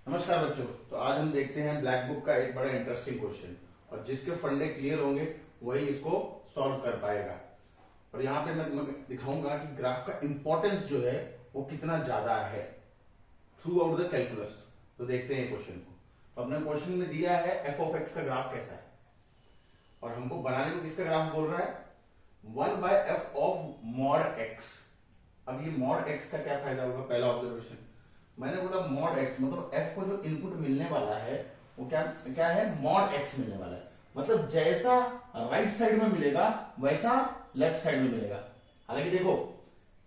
नमस्कार बच्चों। तो आज हम देखते हैं ब्लैक बुक का एक बड़ा इंटरेस्टिंग क्वेश्चन, और जिसके फंडे क्लियर होंगे वही इसको सॉल्व कर पाएगा। और यहाँ पे मैं दिखाऊंगा कि ग्राफ का इंपॉर्टेंस जो है वो कितना ज्यादा है थ्रू आउट द कैलकुलस। तो देखते हैं क्वेश्चन को। तो अपने क्वेश्चन में दिया है एफ ऑफ एक्स का ग्राफ कैसा है, और हमको बनाने को किसका ग्राफ बोल रहा है, 1/f ऑफ मॉड एक्स। अब ये मॉड एक्स का क्या फायदा होगा, पहला ऑब्जर्वेशन मैंने बोला मॉड एक्स मतलब f को जो इनपुट मिलने वाला है वो क्या क्या है, मॉड x मिलने वाला है। मतलब जैसा राइट साइड में मिलेगा वैसा लेफ्ट साइड में मिलेगा। हालांकि देखो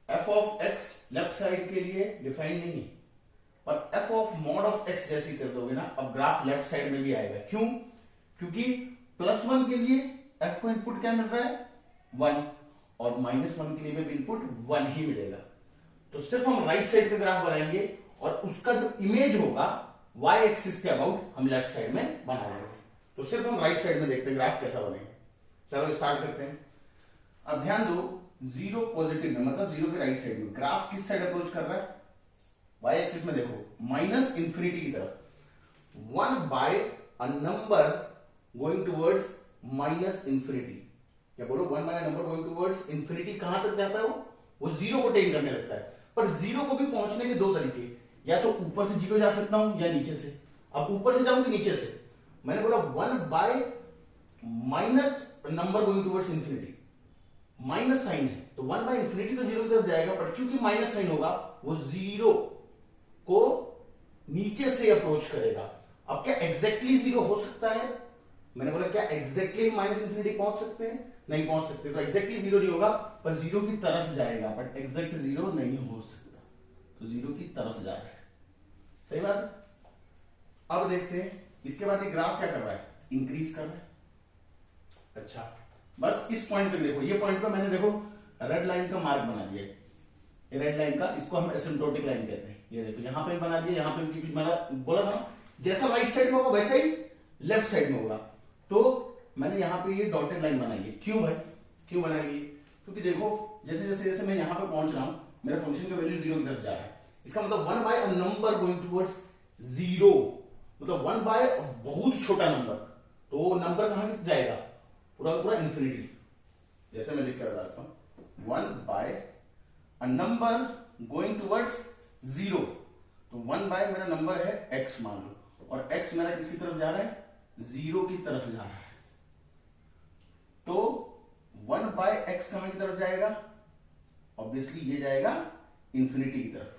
f of x left side के लिए डिफाइन नहीं, पर f of mod of x जैसी कर दोगे ना, अब ग्राफ लेफ्ट साइड में भी आएगा। क्यों? क्योंकि +1 के लिए f को इनपुट क्या मिल रहा है, 1, और -1 के लिए भी इनपुट 1 ही मिलेगा। तो सिर्फ हम राइट साइड का ग्राफ बनाएंगे और उसका जो इमेज होगा y एक्सिस के अबाउट हम लेफ्ट साइड में बना लेंगे। तो सिर्फ हम राइट साइड में देखते हैं ग्राफ कैसा बनेगा। चलो स्टार्ट करते हैं। अब ध्यान दो, 0 पॉजिटिव में मतलब 0 के राइट साइड में ग्राफ किस साइड अप्रोच कर रहा है, y एक्सिस में देखो -∞ की तरफ। 1 by a number going towards -∞। क्या बोलो, 1 by a number going towards infinity कहां तक जाता है, वो 0 को टेन करने लगता है। पर 0 को भी पहुंचने के दो तरीके, या तो ऊपर से 0 जा सकता हूं या नीचे से। अब ऊपर से जाऊं कि नीचे से, मैंने बोला 1 by minus number going towards infinity, minus sign है तो 1 बाय इंफिनिटी तो 0 की तरफ जाएगा, पर क्योंकि माइनस साइन होगा वो 0 को नीचे से अप्रोच करेगा। अब क्या एग्जैक्टली 0 हो सकता है, मैंने बोला क्या एग्जैक्टली -∞ पहुंच सकते हैं, नहीं पहुंच सकते। तो एग्जैक्टली 0 नहीं होगा, पर 0 की तरफ जाएगा, बट एग्जैक्ट 0 नहीं हो सकता। तो 0 की तरफ जा रहा है, सही बात है। अब देखते हैं इसके बाद ये ग्राफ क्या कर रहा है, इंक्रीज कर रहा है। अच्छा, बस इस पॉइंट पे देखो, ये पॉइंट पे मैंने देखो रेड लाइन का मार्क बना दिया। ये रेड लाइन का, इसको हम एसिम्प्टोटिक लाइन कहते हैं। ये देखो यहां पे बना दिया, यहां पे भी मैंने बोला था जैसा राइट साइड में होगा वैसा ही लेफ्ट साइड में होगा। तो मैंने यहां पे ये डॉटेड लाइन बनाई है। क्यों भाई, क्यों बनाई? क्योंकि देखो जैसे जैसे जैसे मैं यहां पे पहुंच रहा हूं, मेरा फंक्शन का वैल्यू 0 की तरफ जा रहा है। इसका मतलब 1 by a number going towards 0, मतलब 1 बाय बहुत छोटा नंबर, तो वो नंबर कहां जाएगा, पूरा पूरा इंफिनिटी। जैसे मैं लिख कर बताता हूं 1 by a number going towards 0, तो 1 बाय मेरा नंबर है x मान लो, और x मेरा किसकी तरफ जा रहा है, 0 की तरफ जा रहा है। तो 1 बाय x कहां की तरफ जाएगा, ऑब्वियसली ये जाएगा इंफिनिटी की तरफ।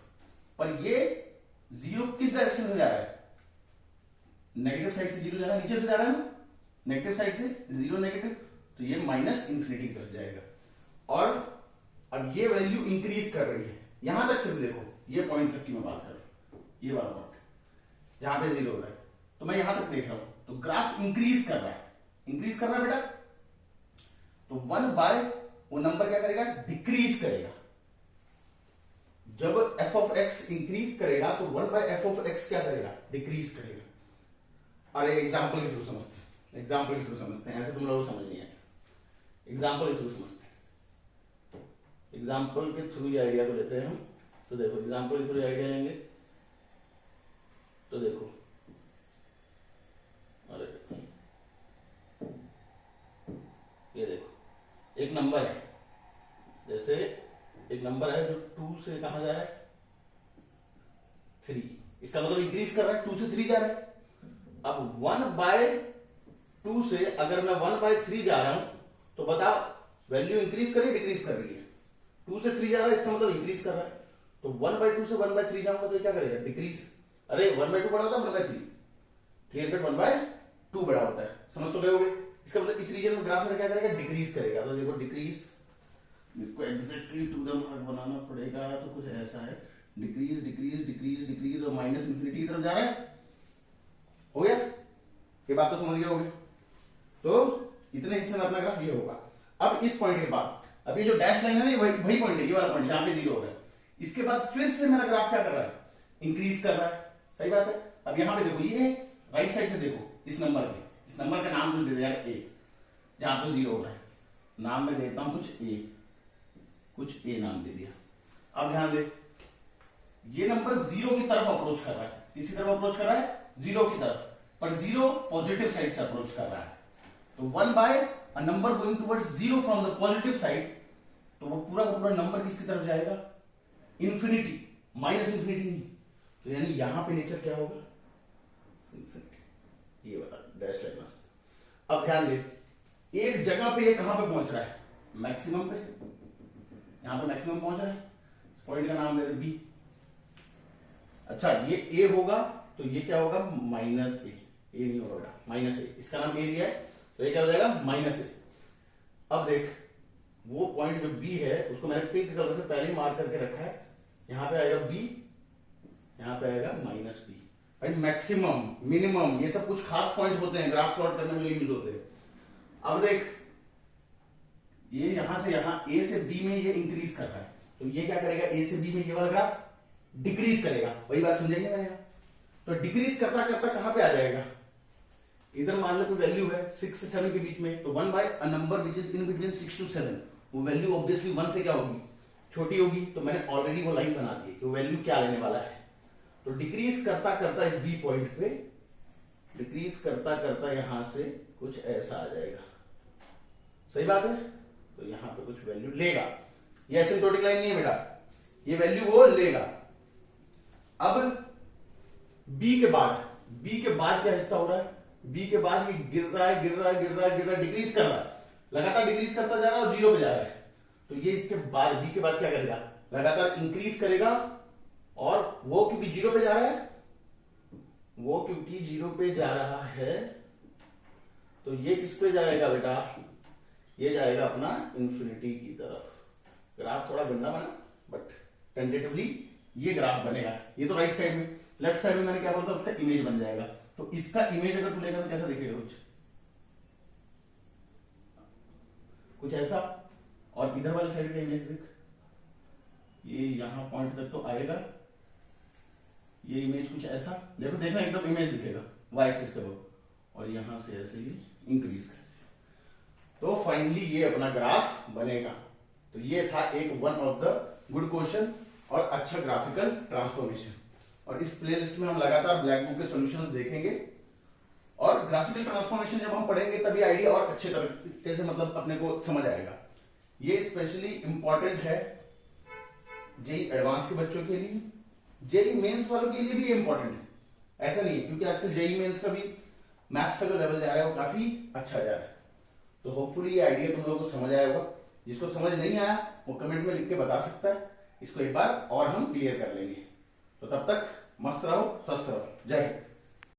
पर ये 0 किस डायरेक्शन में जा रहा है, नेगेटिव साइड से 0 जा रहा है, नीचे से जा रहा है ना, नेगेटिव साइड से 0 नेगेटिव, तो ये -∞ की तरफ जाएगा। और अब ये वैल्यू इंक्रीज कर रही है, यहां तक सिर्फ देखो, ये पॉइंट तक की मैं बात कर रहा हूं, ये वाला पॉइंट जहां पे 0 हो रहा है, तो मैं यहां तक देख रहा हूं, तो ग्राफ इंक्रीज कर रहा है, इंक्रीज कर रहा है बेटा। तो 1 बाय वो नंबर क्या करेगा, डिक्रीज करेगा। जब f ऑफ x इंक्रीज करेगा तो 1 बाय f ऑफ x क्या करेगा, डिक्रीज करेगा। अरे एग्जांपल के थ्रू समझते हैं, एग्जांपल के थ्रू समझते हैं, ऐसे तुम लोगों को समझ नहीं आएगा। एग्जांपल के थ्रू समझते हैं, एग्जांपल के थ्रू ये आइडिया को लेते हैं हम। तो देखो एग्जांपल के थ्रू आइडिया लेंगे, तो देखो अरे ये देखो एक नंबर है, जैसे एक नंबर है जो 2 से कहां जा रहा है, 3, इसका मतलब इंक्रीज कर रहा है, 2 से 3 जा रहा है। अब 1 बाय 2 से अगर मैं 1 बाय 3 जा रहा हूं, तो बता वैल्यू इंक्रीज कर रही है डिक्रीज कर रही है, 2 से 3 जा रहा है, इसका मतलब इंक्रीज कर रहा है। तो 1 बाय 2 से 1 बाय 3 जाऊंगा तो क्या करेगा, डिक्रीज। अरे 1 बाय 2 बड़ा होता है 1 बाय 3, 300 1 बाय 2 बड़ा होता है, समझ तो गए होगे। इसका मतलब इस रीजन में ग्राफ में क्या करेगा, डिक्रीज करेगा। तो देखो डिक्रीज, इसको एग्जैक्टली टू द मार्क बनाना पड़ेगा, तो कुछ ऐसा है, डिक्रीज डिक्रीज डिक्रीज डिक्रीज, और -∞ की तरफ जा रहा है। हो गया, ये बात तो समझ गए होगे। तो इतने हिस्से में अपना ग्राफ ये होगा। अब इस पॉइंट के बाद, अब ये जो डैश लाइन है ना, वही पॉइंट है, ये वाला पॉइंट जहां पे 0 हो रहा है। इसके बाद फिर से मेरा ग्राफ क्या कर रहा है, इंक्रीज कर रहा है, सही बात है। अब यहां पे देखो, ये राइट साइड से देखो, इस नंबर का नाम कुछ दे दे यार, a, जहां पे 0 हो रहा है, नाम में देता हूं कुछ a नाम दे दिया। अब ध्यान दे, ये नंबर जीरो की तरफ अप्रोच कर रहा है। किसी तरफ अप्रोच कर रहा है? जीरो की तरफ, पर जीरो पॉजिटिव साइड से अप्रोच कर रहा है। तो 1 by a number going towards zero from the positive side, तो वो पूरा का पूरा नंबर किसकी तरफ जाएगा? इंफिनिटी, माइनस इंफिनिटी नहीं। तो यानी यहां पे नेचर क्या होगा? इंफिनिटी। ये बता डैश लगना। अब ध्यान दे, एक जगह पे ये कहां पे पहुंच रहा है? मैक्सिमम पे। यहां पे मैक्सिमम पहुंच रहा है, पॉइंट का नाम दे दे बी। अच्छा, ये ए होगा तो ये क्या होगा? माइनस ए। ए नहीं होगा बेटा, माइनस ए। इसका नाम ए दिया है तो ये क्या हो जाएगा? माइनस ए। अब देख, वो पॉइंट जो बी है उसको मैंने पिंक कलर से पहले ही मार्क करके रखा है। यहां पे आएगा बी, यहां पे आएगा माइनस बी। भाई मैक्सिमम, मिनिमम, ये सब कुछ खास पॉइंट होते हैं ग्राफ प्लॉट करने में जो यूज होते हैं। अब देख, ये यहां से यहां ए से बी में ये इंक्रीज कर रहा है, तो ये क्या करेगा? ए से बी में ये वाला ग्राफ डिक्रीज करेगा। वही बात समझेंगे मैंने यहां। तो डिक्रीज करता करता कहां पे आ जाएगा? इधर मान लो कोई वैल्यू है 6 से 7 के बीच में, तो 1 by a number which is in between 6 to 7, वो वैल्यू ऑब्वियसली 1 से क्या होगी? छोटी होगी। तो मैंने ऑलरेडी वो लाइन बना दी है कि वो वैल्यू क्या लेने वाला है। तो डिक्रीज करता करता इस बी पॉइंट पे, डिक्रीज करता करता यहां से कुछ ऐसा आ जाएगा। सही बात है? तो यहां पे कुछ वैल्यू लेगा। ये एसिम्प्टोटिक लाइन नहीं है बेटा, ये वैल्यू वो लेगा। अब बी के बाद क्या हिस्सा हो रहा है? बी के बाद ये गिर रहा है, गिर रहा है, गिर रहा है, गिर रहा है, डिक्रीज कर रहा है, लगातार डिक्रीज करता जा रहा है और जीरो पे जा रहा है। तो ये इसके बाद, बी के बाद क्या करेगा? लगातार इंक्रीज करेगा, और वो क्योंकि जीरो पे जा रहा है, वो क्योंकि जीरो पे जा रहा है, तो ये किस पे जाएगा बेटा? ये जाएगा अपना इंफिनिटी की तरफ। ग्राफ थोड़ा गंदा बना, बट टेंटेटिवली ये ग्राफ बनेगा। ये तो राइट साइड में, लेफ्ट साइड में मैंने क्या बोला था? उसका इमेज बन जाएगा। तो इसका इमेज अगर तू लेगा तो कैसा दिखेगा? कुछ ऐसा। और इधर वाले साइड का इमेज देख, ये यहां पॉइंट तक तो आएगा, ये इमेज कुछ ऐसा देखो, देखना एकदम इमेज दिखेगा वाई एक्सिस पे, और यहां से ऐसे ही इंक्रीज कर, तो फाइनली ये अपना ग्राफ बनेगा। तो ये था एक one of the good question और अच्छा ग्राफिकल ट्रांसफॉर्मेशन। और इस प्लेलिस्ट में हम लगातार ब्लैक बुक के सॉल्यूशंस देखेंगे, और ग्राफिकल ट्रांसफॉर्मेशन जब हम पढ़ेंगे तभी आइडिया और अच्छे तरीके से मतलब अपने को समझ आएगा। ये स्पेशली इंपॉर्टेंट है जेई एडवांस के बच्चों के लिए, जेई मेंस वालों के लिए भी इंपॉर्टेंट है। ऐसा नहीं है, क्योंकि आजकल जेई मेंस का भी मैथ्स का जो लेवल जा रहा है वो काफी अच्छा जा रहा है। तो होपफुली ये आइडिया तुम लोगों को समझ आया होगा। जिसको समझ नहीं आया वो कमेंट में लिख के बता सकता है, इसको एक बार और हम क्लियर कर लेंगे। तो तब तक मस्त रहो, स्वस्थ रहो। जय हिंद।